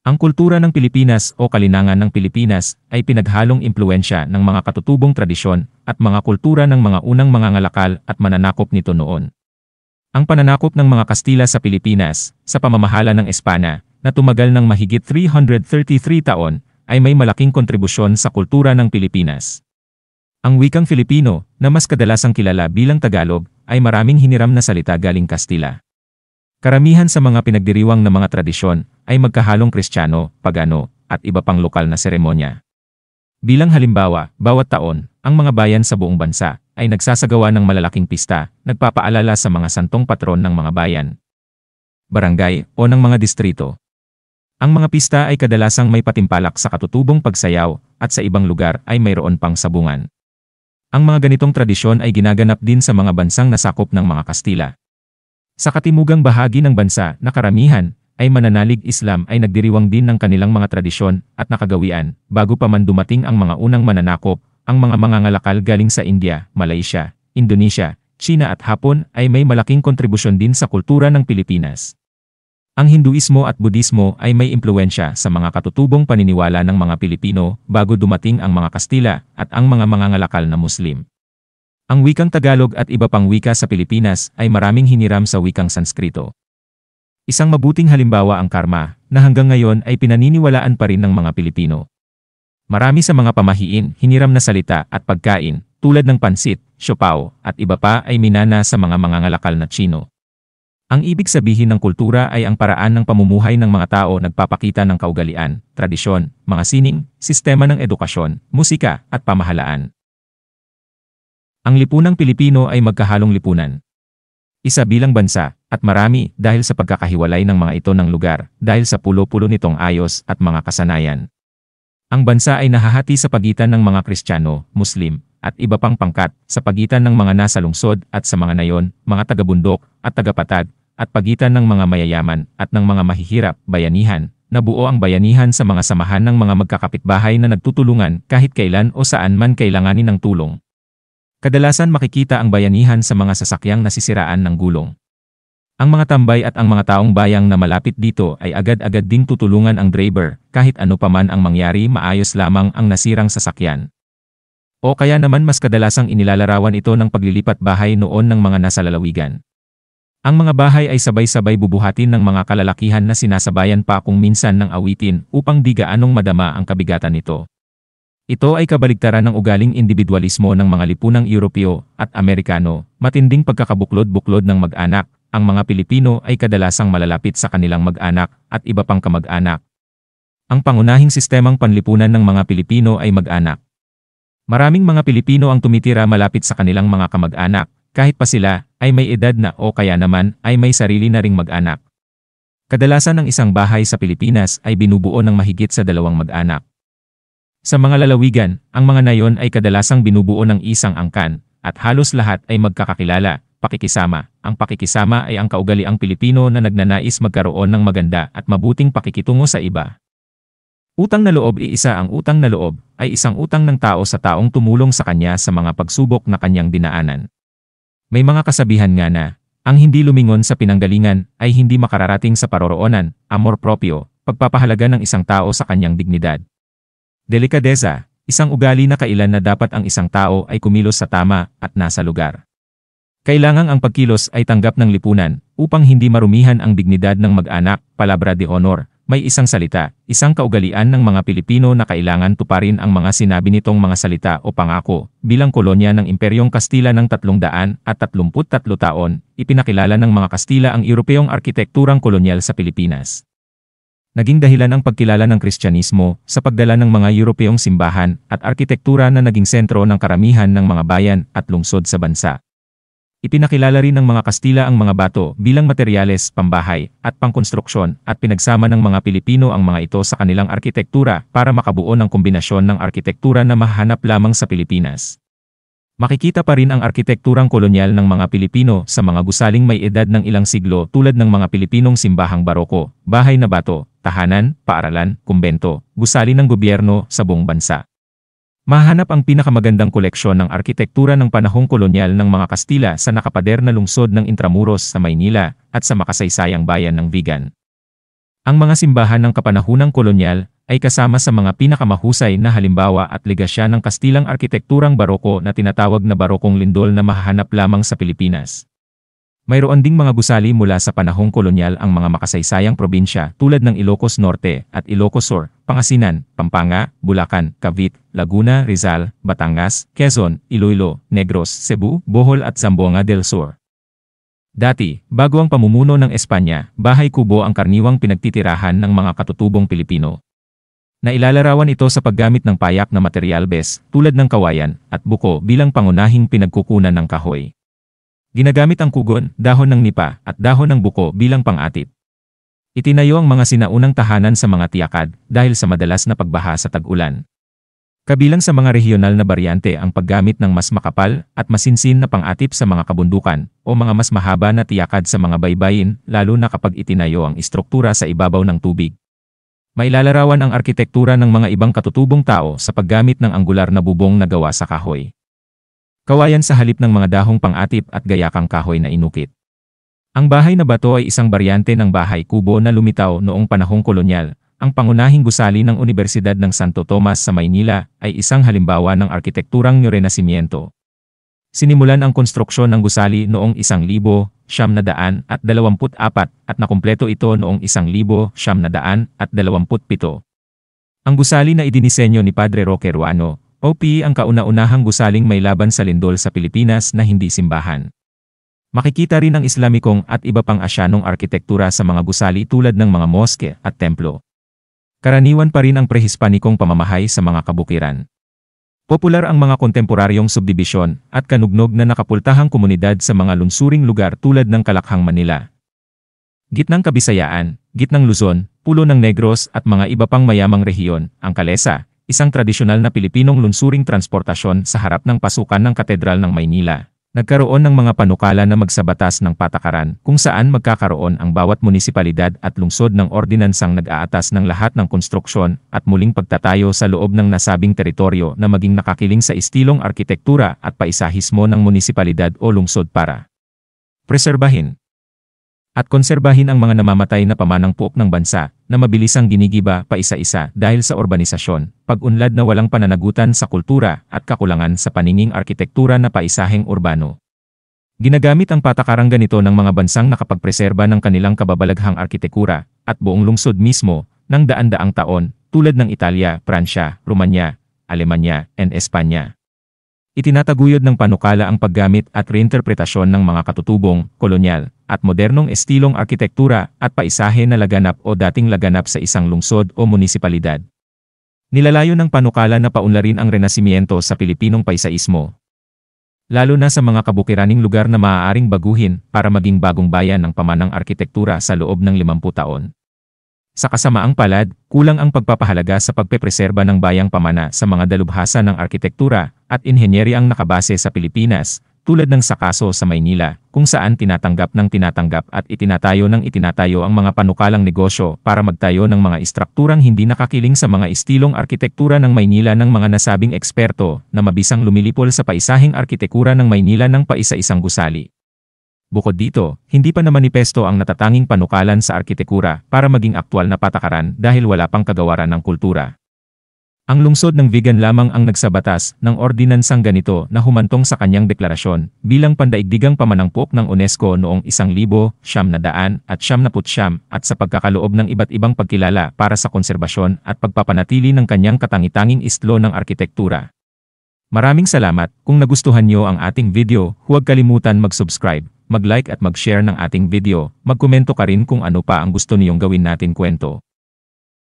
Ang kultura ng Pilipinas o kalinangan ng Pilipinas ay pinaghalong impluwensya ng mga katutubong tradisyon at mga kultura ng mga unang mangangalakal at mananakop nito noon. Ang pananakop ng mga Kastila sa Pilipinas sa pamamahala ng Espanya na tumagal ng mahigit 333 taon ay may malaking kontribusyon sa kultura ng Pilipinas. Ang wikang Filipino, na mas kadalasang kilala bilang Tagalog, ay maraming hiniram na salita galing Kastila. Karamihan sa mga pinagdiriwang na mga tradisyon ay magkahalong Kristiyano, Pagano, at iba pang lokal na seremonya. Bilang halimbawa, bawat taon, ang mga bayan sa buong bansa ay nagsasagawa ng malalaking pista, nagpapaalala sa mga santong patron ng mga bayan, barangay, o ng mga distrito. Ang mga pista ay kadalasang may patimpalak sa katutubong pagsayaw at sa ibang lugar ay mayroon pang sabungan. Ang mga ganitong tradisyon ay ginaganap din sa mga bansang nasakop ng mga Kastila. Sa katimugang bahagi ng bansa na karamihan ay mananalig Islam ay nagdiriwang din ng kanilang mga tradisyon at nakagawian bago pa man dumating ang mga unang mananakop. Ang mga mangangalakal galing sa India, Malaysia, Indonesia, China at Hapon ay may malaking kontribusyon din sa kultura ng Pilipinas. Ang Hinduismo at Budismo ay may impluwensya sa mga katutubong paniniwala ng mga Pilipino bago dumating ang mga Kastila at ang mga mangangalakal na Muslim. Ang wikang Tagalog at iba pang wika sa Pilipinas ay maraming hiniram sa wikang Sanskrito. Isang mabuting halimbawa ang karma, na hanggang ngayon ay pinaniniwalaan pa rin ng mga Pilipino. Marami sa mga pamahiin, hiniram na salita at pagkain, tulad ng pansit, siopaw, at iba pa ay minana sa mga mangangalakal na Tsino. Ang ibig sabihin ng kultura ay ang paraan ng pamumuhay ng mga tao nagpapakita ng kaugalian, tradisyon, mga sining, sistema ng edukasyon, musika, at pamahalaan. Ang lipunang Pilipino ay magkahalong lipunan. Isa bilang bansa, at marami dahil sa pagkakahiwalay ng mga ito ng lugar, dahil sa pulo-pulo nitong ayos at mga kasanayan. Ang bansa ay nahahati sa pagitan ng mga Kristiyano, Muslim, at iba pang pangkat, sa pagitan ng mga nasa lungsod at sa mga nayon, mga taga-bundok at taga-patag, at pagitan ng mga mayayaman at ng mga mahihirap, bayanihan, na buo ang bayanihan sa mga samahan ng mga magkakapitbahay na nagtutulungan kahit kailan o saan man kailanganin ng tulong. Kadalasan makikita ang bayanihan sa mga sasakyang nasisiraan ng gulong. Ang mga tambay at ang mga taong bayang na malapit dito ay agad-agad ding tutulungan ang driver, kahit ano paman ang mangyari maayos lamang ang nasirang sasakyan. O kaya naman mas kadalasang inilalarawan ito ng paglilipat bahay noon ng mga nasa lalawigan. Ang mga bahay ay sabay-sabay bubuhatin ng mga kalalakihan na sinasabayan pa kung minsan ng awitin upang di gaanong madama ang kabigatan nito. Ito ay kabaligtaran ng ugaling individualismo ng mga lipunang Europeo at Amerikano, matinding pagkakabuklod-buklod ng mag-anak. Ang mga Pilipino ay kadalasang malalapit sa kanilang mag-anak at iba pang kamag-anak. Ang pangunahing sistemang panlipunan ng mga Pilipino ay mag-anak. Maraming mga Pilipino ang tumitira malapit sa kanilang mga kamag-anak, kahit pa sila ay may edad na o kaya naman ay may sarili na ring mag-anak. Kadalasan ang isang bahay sa Pilipinas ay binubuo ng mahigit sa 2 mag-anak. Sa mga lalawigan, ang mga nayon ay kadalasang binubuo ng isang angkan, at halos lahat ay magkakakilala. Pakikisama. Ang pakikisama ay ang kaugaliang Pilipino na nagnanais magkaroon ng maganda at mabuting pakikitungo sa iba. Utang na loob. Ang utang na loob ay isang utang ng tao sa taong tumulong sa kanya sa mga pagsubok na kanyang dinaanan. May mga kasabihan nga na, ang hindi lumingon sa pinanggalingan ay hindi makararating sa paroroonan, amor proprio, pagpapahalaga ng isang tao sa kanyang dignidad. Delikadeza, isang ugali na kailan na dapat ang isang tao ay kumilos sa tama at nasa lugar. Kailangang ang pagkilos ay tanggap ng lipunan upang hindi marumihan ang dignidad ng mag-anak, palabra de honor. May isang salita, isang kaugalian ng mga Pilipino na kailangan tuparin ang mga sinabi nitong mga salita o pangako. Bilang kolonya ng Imperyong Kastila ng 333 taon, ipinakilala ng mga Kastila ang Europeyong arkitekturang kolonyal sa Pilipinas. Naging dahilan ang pagkilala ng Kristyanismo sa pagdala ng mga Europeyong simbahan at arkitektura na naging sentro ng karamihan ng mga bayan at lungsod sa bansa. Ipinakilala rin ng mga Kastila ang mga bato bilang materyales, pambahay, at pangkonstruksyon at pinagsama ng mga Pilipino ang mga ito sa kanilang arkitektura para makabuo ng kombinasyon ng arkitektura na mahanap lamang sa Pilipinas. Makikita pa rin ang arkitekturang kolonyal ng mga Pilipino sa mga gusaling may edad ng ilang siglo tulad ng mga Pilipinong simbahang baroko, bahay na bato, tahanan, paaralan, kumbento, gusali ng gobyerno sa buong bansa. Mahanap ang pinakamagandang koleksyon ng arkitektura ng panahong kolonyal ng mga Kastila sa nakapader na lungsod ng Intramuros sa Maynila at sa makasaysayang bayan ng Vigan. Ang mga simbahan ng kapanahunang kolonyal ay kasama sa mga pinakamahusay na halimbawa at legasya ng Kastilang arkitekturang baroko na tinatawag na barokong lindol na mahahanap lamang sa Pilipinas. Mayroon ding mga gusali mula sa panahong kolonyal ang mga makasaysayang probinsya tulad ng Ilocos Norte at Ilocos Sur, Pangasinan, Pampanga, Bulacan, Cavite, Laguna, Rizal, Batangas, Quezon, Iloilo, Negros, Cebu, Bohol at Zamboanga del Sur. Dati, bago ang pamumuno ng Espanya, bahay kubo ang karaniwang pinagtitirahan ng mga katutubong Pilipino. Nailalarawan ito sa paggamit ng payak na materyalbes tulad ng kawayan at buko bilang pangunahing pinagkukunan ng kahoy. Ginagamit ang kugon, dahon ng nipa, at dahon ng buko bilang pang-atip. Itinayo ang mga sinaunang tahanan sa mga tiyakad dahil sa madalas na pagbaha sa tag-ulan. Kabilang sa mga regional na baryante ang paggamit ng mas makapal at masinsin na pang-atip sa mga kabundukan o mga mas mahaba na tiyakad sa mga baybayin lalo na kapag itinayo ang istruktura sa ibabaw ng tubig. Mailalarawan ang arkitektura ng mga ibang katutubong tao sa paggamit ng anggular na bubong na gawa sa kahoy. Kawayan sa halip ng mga dahong pang-atip at gayakang kahoy na inukit. Ang bahay na bato ay isang baryante ng bahay kubo na lumitaw noong panahong kolonyal. Ang pangunahing gusali ng Universidad ng Santo Tomas sa Maynila ay isang halimbawa ng arkitekturang Renasimiento. Sinimulan ang konstruksyon ng gusali noong 1924 at nakumpleto ito noong 1927. Ang gusali na idinisenyo ni Padre Roque Ruano, OP ang kauna-unahang gusaling may laban sa lindol sa Pilipinas na hindi simbahan. Makikita rin ang Islamikong at iba pang Asyanong arkitektura sa mga gusali tulad ng mga moske at templo. Karaniwan pa rin ang prehispanikong pamamahay sa mga kabukiran. Popular ang mga kontemporaryong subdibisyon at kanugnog na nakapultahang komunidad sa mga lunsuring lugar tulad ng Kalakhang, Manila, Gitnang Kabisayaan, Gitnang Luzon, Pulo ng Negros at mga iba pang mayamang rehiyon. Ang Kalesa, isang tradisyonal na Pilipinong lunsuring transportasyon sa harap ng pasukan ng Katedral ng Maynila. Nagkaroon ng mga panukala na magsabatas ng patakaran kung saan magkakaroon ang bawat munisipalidad at lungsod ng ordinansang nag-aatas ng lahat ng konstruksyon at muling pagtatayo sa loob ng nasabing teritoryo na maging nakakiling sa istilong arkitektura at paisahismo ng munisipalidad o lungsod para preserbahin at konserbahin ang mga namamatay na pamanang puok ng bansa na mabilisang ginigiba pa isa-isa dahil sa urbanisasyon, pag-unlad na walang pananagutan sa kultura at kakulangan sa paninging arkitektura na paisaheng urbano. Ginagamit ang patakarang ganito ng mga bansang nakapagpreserba ng kanilang kababalaghang arkitektura at buong lungsod mismo ng daan-daang taon tulad ng Italia, Pransya, Romanya, Alemanya, and Espanya. Itinataguyod ng panukala ang paggamit at reinterpretasyon ng mga katutubong, kolonyal, at modernong estilong arkitektura at paisahe na laganap o dating laganap sa isang lungsod o munisipalidad. Nilalayo ng panukala na paunlarin ang Renasimiento sa Pilipinong paisaismo, lalo na sa mga kabukiraning lugar na maaaring baguhin para maging bagong bayan ng pamanang arkitektura sa loob ng 50 taon. Sa kasamaang palad, kulang ang pagpapahalaga sa pagpepreserba ng bayang pamana sa mga dalubhasa ng arkitektura at inhenyeryang nakabase sa Pilipinas, tulad ng sa kaso sa Maynila, kung saan tinatanggap at itinatayo ang mga panukalang negosyo para magtayo ng mga istrukturang hindi nakakiling sa mga istilong arkitektura ng Maynila ng mga nasabing eksperto na mabisang lumilipol sa paisaheng arkitektura ng Maynila ng paisa-isang gusali. Bukod dito, hindi pa namanifesto ang natatanging panukalan sa arkitektura para maging aktwal na patakaran dahil wala pang kagawaran ng kultura. Ang lungsod ng Vigan lamang ang nagsabatas ng ordinansang ganito na humantong sa kanyang deklarasyon bilang pandaigdigang pamanangpok ng UNESCO noong 1979 at sa pagkakaloob ng iba't ibang pagkilala para sa konserbasyon at pagpapanatili ng kanyang katangi-tanging istlo ng arkitektura. Maraming salamat. Kung nagustuhan niyo ang ating video, huwag kalimutan mag-subscribe, mag-like at mag-share ng ating video. Magkomento ka rin kung ano pa ang gusto niyong gawin natin kwento.